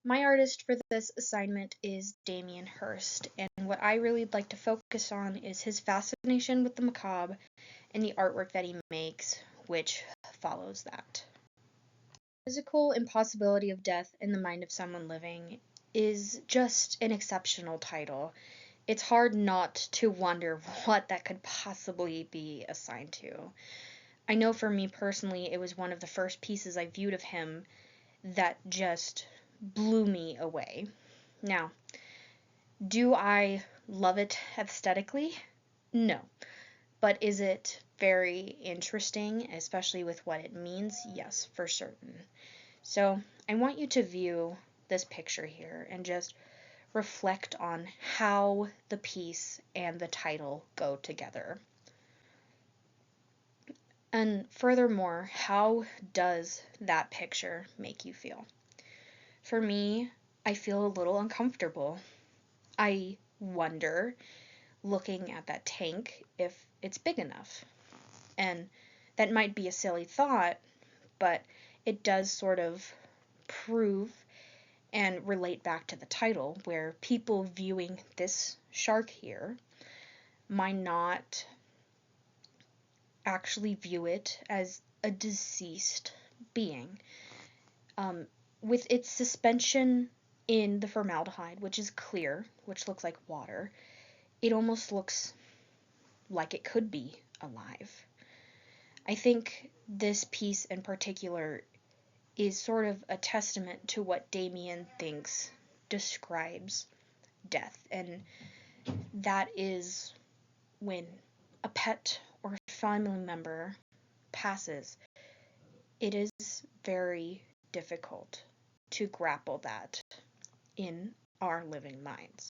My artist for this assignment is Damien Hirst, and what I really like to focus on is his fascination with the macabre and the artwork that he makes, which follows that. Physical impossibility of death in the mind of someone living is just an exceptional title. It's hard not to wonder what that could possibly be assigned to. I know for me personally, it was one of the first pieces I viewed of him that just blew me away. Now, do I love it aesthetically? No. But is it very interesting, especially with what it means? Yes, for certain. So I want you to view this picture here and just reflect on how the piece and the title go together. And furthermore, how does that picture make you feel? For me, I feel a little uncomfortable. I wonder, looking at that tank, if it's big enough. And that might be a silly thought, but it does sort of prove and relate back to the title, where people viewing this shark here might not actually view it as a deceased being. With its suspension in the formaldehyde, which is clear, which looks like water, it almost looks like it could be alive. I think this piece in particular is sort of a testament to what Damien thinks describes death, and that is when a pet or family member passes, it is very difficult to grapple that in our living minds.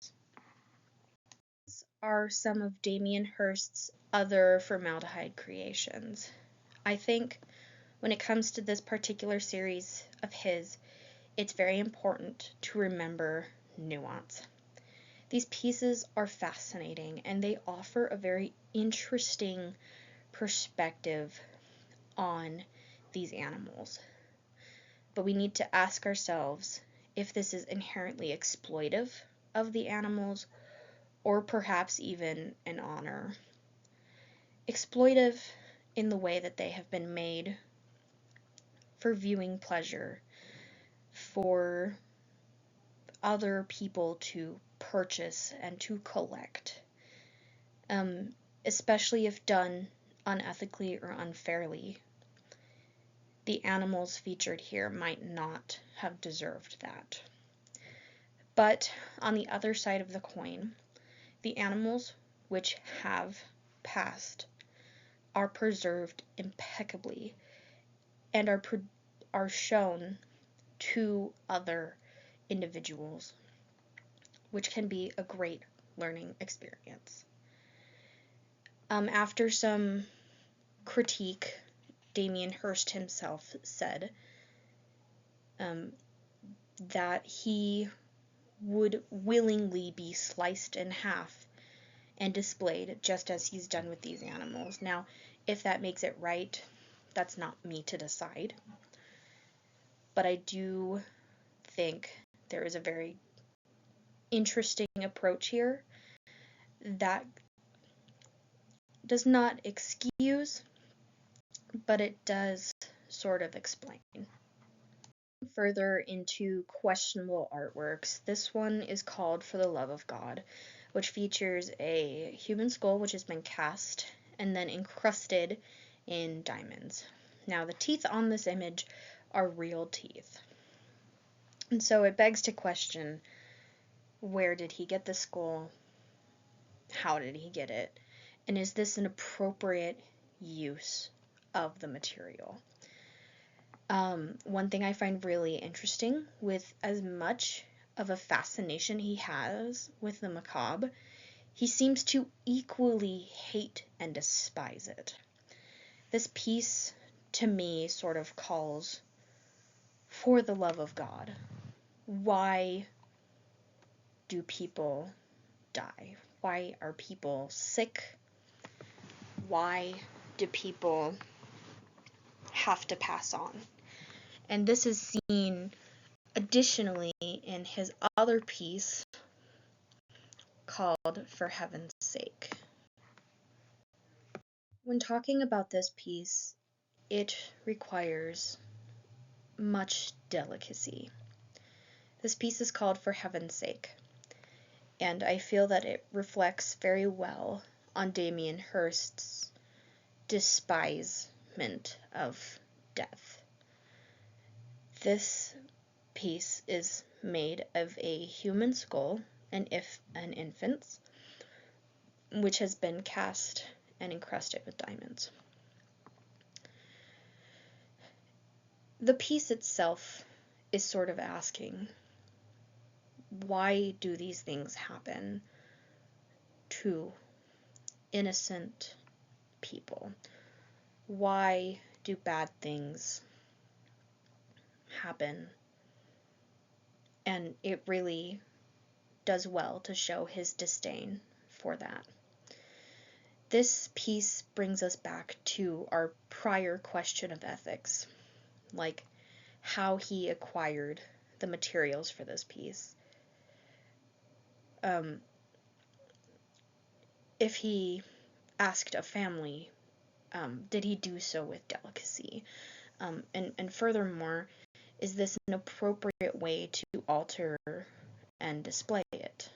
These are some of Damien Hirst's other formaldehyde creations. I think when it comes to this particular series of his, it's very important to remember nuance. These pieces are fascinating and they offer a very interesting perspective on these animals. But we need to ask ourselves if this is inherently exploitive of the animals or perhaps even an honor. Exploitive in the way that they have been made for viewing pleasure, for other people to purchase and to collect, especially if done unethically or unfairly. The animals featured here might not have deserved that. But on the other side of the coin, the animals which have passed are preserved impeccably and are shown to other individuals, which can be a great learning experience. After some critique, Damien Hirst himself said that he would willingly be sliced in half and displayed just as he's done with these animals. Now, if that makes it right, that's not me to decide. But I do think there is a very interesting approach here that does not excuse, but it does sort of explain. Further into questionable artworks, this one is called For the Love of God, which features a human skull which has been cast and then encrusted in diamonds. Now, the teeth on this image are real teeth. And so it begs to question, where did he get the skull? How did he get it? And is this an appropriate use of the material? One thing I find really interesting, with as much of a fascination he has with the macabre, he seems to equally hate and despise it. This piece, to me, sort of calls for the love of God. Why do people die? Why are people sick? Why do people have to pass on? And this is seen Additionally, in his other piece called For Heaven's Sake, when talking about this piece, it requires much delicacy. This piece is called For Heaven's Sake, and I feel that it reflects very well on Damien Hirst's despisement of death. This piece is made of a human skull, an infant's, which has been cast and encrusted with diamonds. The piece itself is sort of asking, why do these things happen to innocent people? Why do bad things happen? And it really does well to show his disdain for that. This piece brings us back to our prior question of ethics, like how he acquired the materials for this piece. If he asked a family, did he do so with delicacy? And furthermore, is this an appropriate way to alter and display it?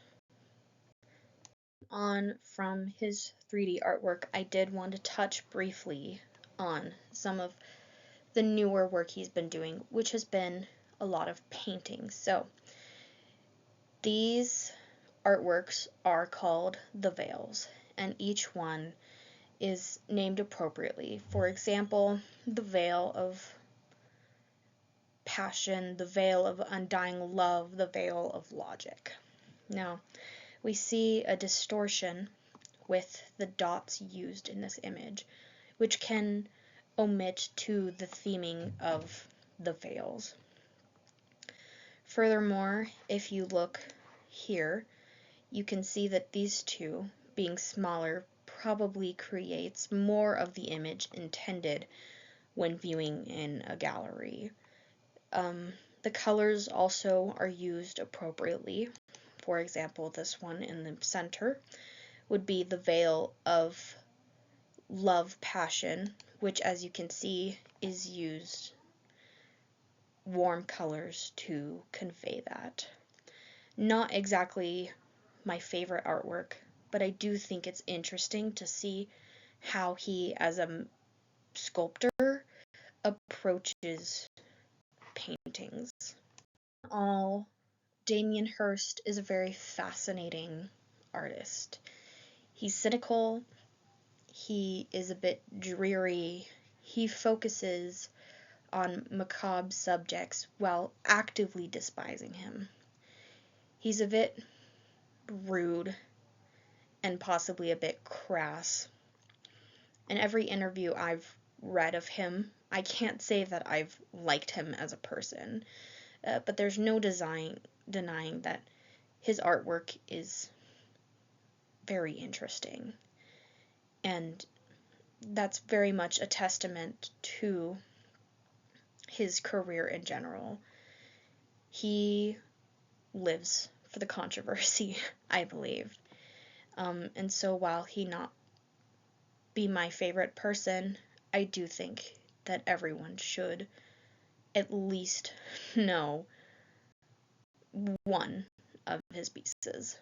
On from his 3D artwork, I did want to touch briefly on some of the newer work he's been doing, which has been a lot of paintings. So these artworks are called The Veils, and each one is named appropriately. For example, the veil of passion, the veil of undying love, the veil of logic. Now, we see a distortion with the dots used in this image, which can omit to the theming of the veils. Furthermore, if you look here, you can see that these two, being smaller, probably creates more of the image intended when viewing in a gallery. The colors also are used appropriately. For example, this one in the center would be the veil of love passion, which, as you can see, is used warm colors to convey that. Not exactly my favorite artwork, but I do think it's interesting to see how he, as a sculptor, approaches paintings. All, Damien Hirst is a very fascinating artist. He's cynical, he is a bit dreary, he focuses on macabre subjects while actively despising him. He's a bit rude and possibly a bit crass. In every interview I've read of him, I can't say that I've liked him as a person, but there's no denying that his artwork is very interesting, and that's very much a testament to his career in general. He lives for the controversy, I believe. And so while he not be my favorite person, I do think that everyone should at least know one of his pieces.